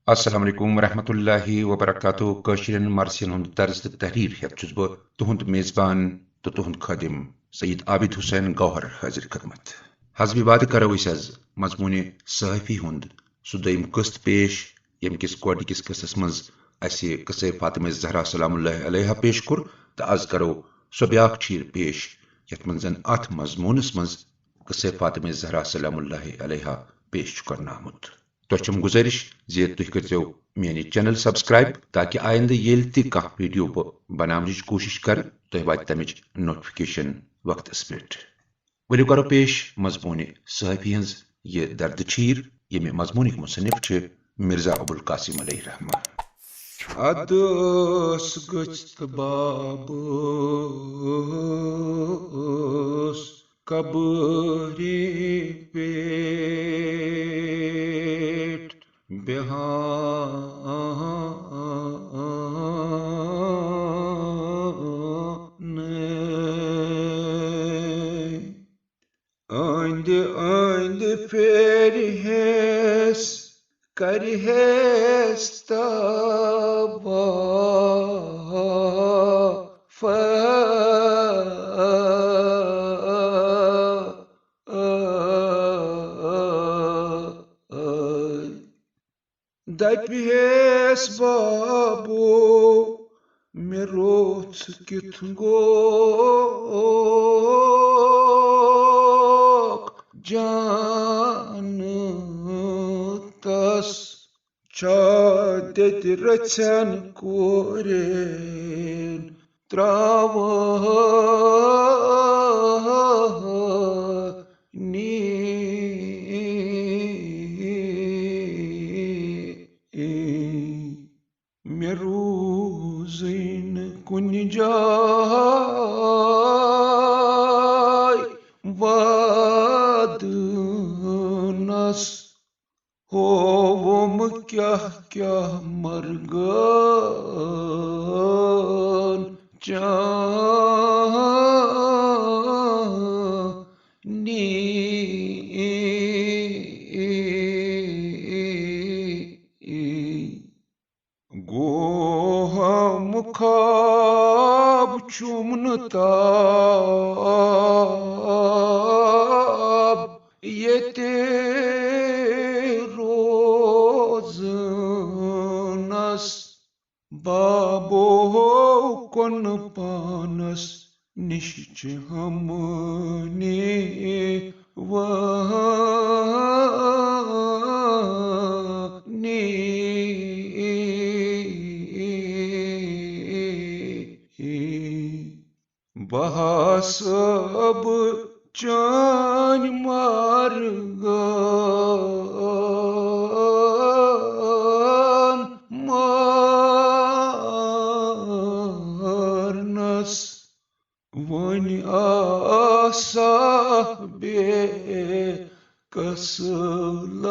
अस्सलाम वालेकुम वरहमतुल्लाहि वबरकातुहू कशिरन मरसिन हुंद तर्ज तहरीर हेत छुस बह तुहुंद मेजबान तो तुहुंद खादिम सईद आबिद हुसैन गौहर हाजिर खदमत हजबी वाद करो इस मजमून सहाफ़ी हुंद सु दोयम किस्त पेश यम किस गोडनिकिस किस्तस मज असे किस्से फातिमा ज़हरा सलामुल्लाह अलैहा पेश कुर तो आज करो सो ब्याख चीर पेश यथ मन जन अथ मजमूनस मज किस्से फातिमा ज़हरा सलामुल्लाह अलैहा पेश करना आमुत तुम गुजारिश जे तुह करो मेन चैनल सब्सक्राइब ताकि आइंद येल ति कह वीडियो बनावनिच कोशिश कर तुह वात तमिच नोटिफिकेशन वक्तस पे वलु करो पेश मजमून सहाफ़ी हज ये दर्द चीर ये मजमून मुसन्निफ मिर्जा अबुल कासिम अलैहि रहमा अदोस गच्त बाबोस कबरी पेट बेहाने आइंद आइंद फेर हेस कर हेस तबा दपिहेस बाबू मे रोथ किथ गो जान तस चादत रचन कोरेन त्राव मे रूज़िन कुन जाय वादनस होवम क्या क्या मरगन चानी गोहम खाब चुमनताब ये रोजनस बाबो कन पानस निश्च हमने वहने बहासब चान मारगन मारनस वन आसा बे कसलस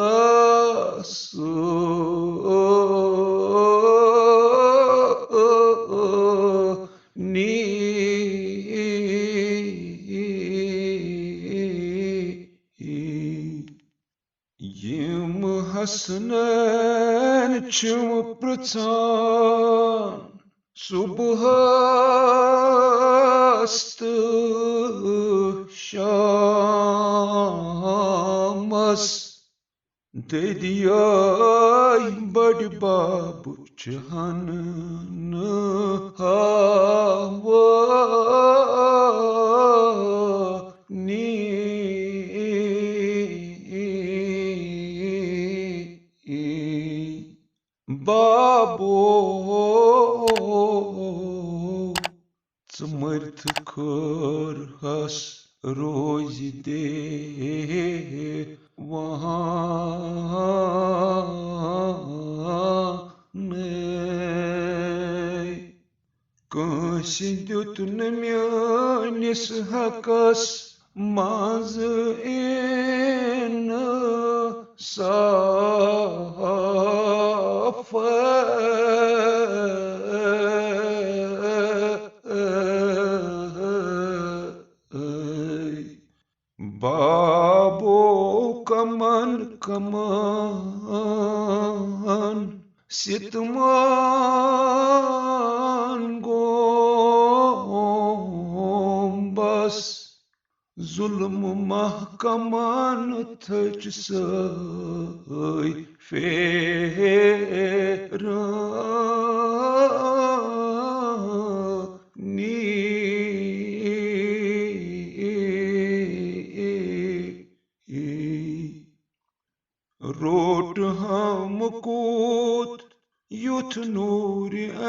यम हसनैन छम प्रचान सुबहस्त शामस ददियाय बड़ बाबू चहन हावा बाबो मर्थ खर हस रोज दे वहाँ कंस द्युत न म्यानिस हकस माज इन साफ बाबो कमन कमान Sitman gombas zulm mahkaman thaçsay fera ni Rot hamkut yut nuri en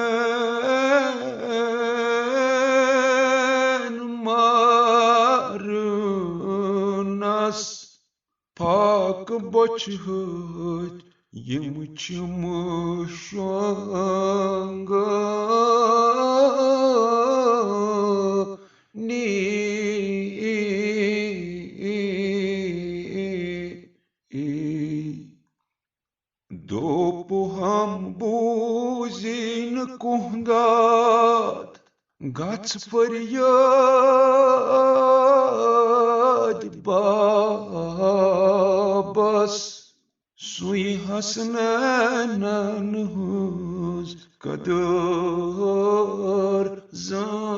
marnas pak bochhut yimchim shanga ni Dopuham buzin kuhdat gats feryad babas sui hasnanan huz kadar zani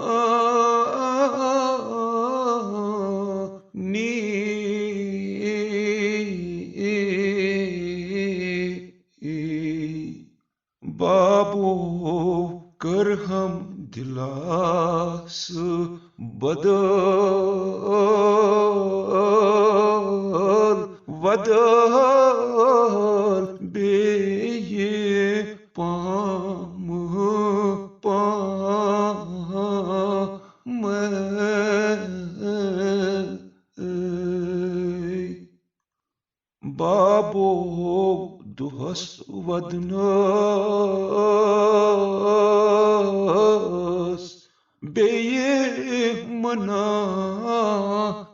Babu karham dilas badal vadal beye pam Babu duhas vadnas beye mana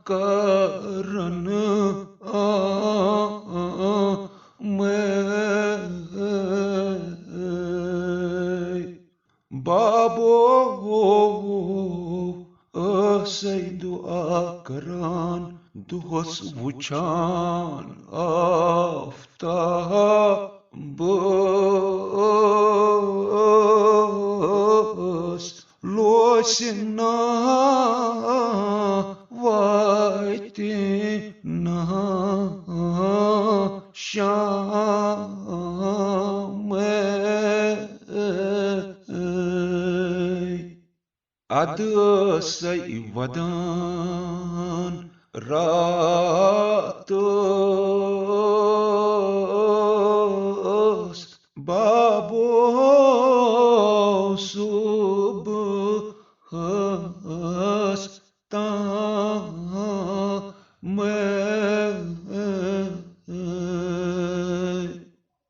karan Babu asay dua karan duhas vuchan aftabas losina vaitina Adasay vadan ratos babo subhas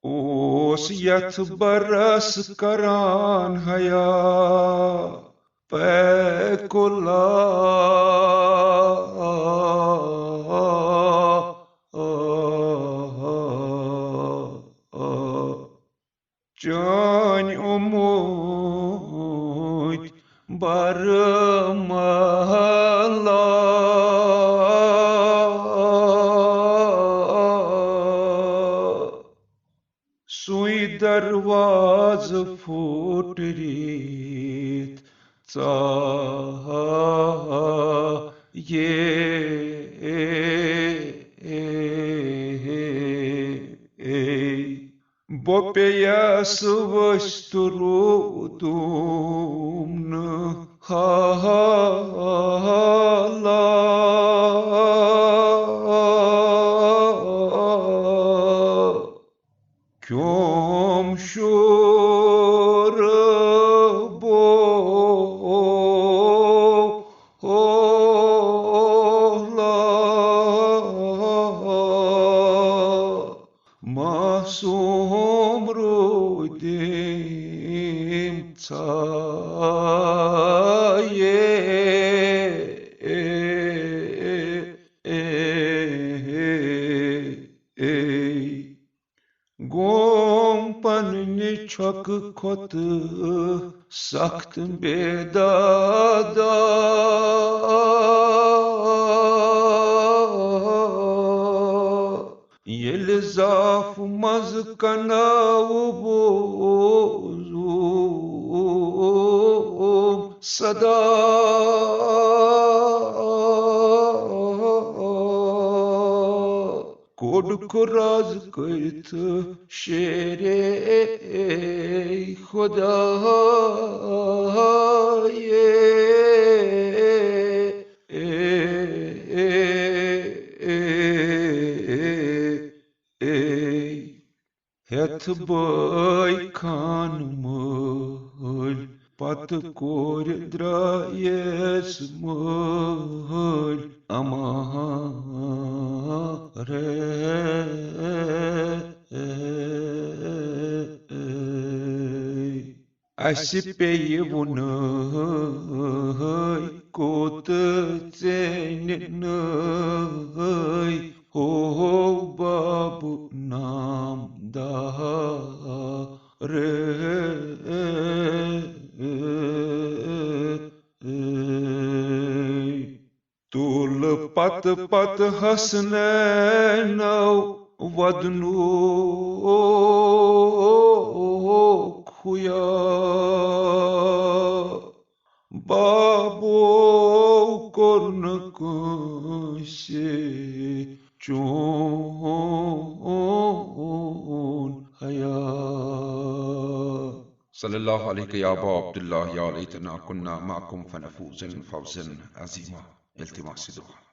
Os yat baras karan haya Pekula Can umut barmala Sui darvaz futrit Bopeyas vasturudumna hala Kyom shurbo Masum rudim Gompan çok kötü sakt bedada Yelza Af maz kanavuzum sada Koduk raz kırt şere Khudaye Het boy kanmul pat kor drayes mul amare Asipeye vunay kot zenay ho babu nam da re tul pat pat hasne nau vadnu khuya babo korn se chon haya सल्लल्लाहु अलैहि या अबा अब्दुल्लाह या लैतना कुन्ना माकुम फनफूज़न फौज़न अज़ीमा। इल्तिमास दुआ।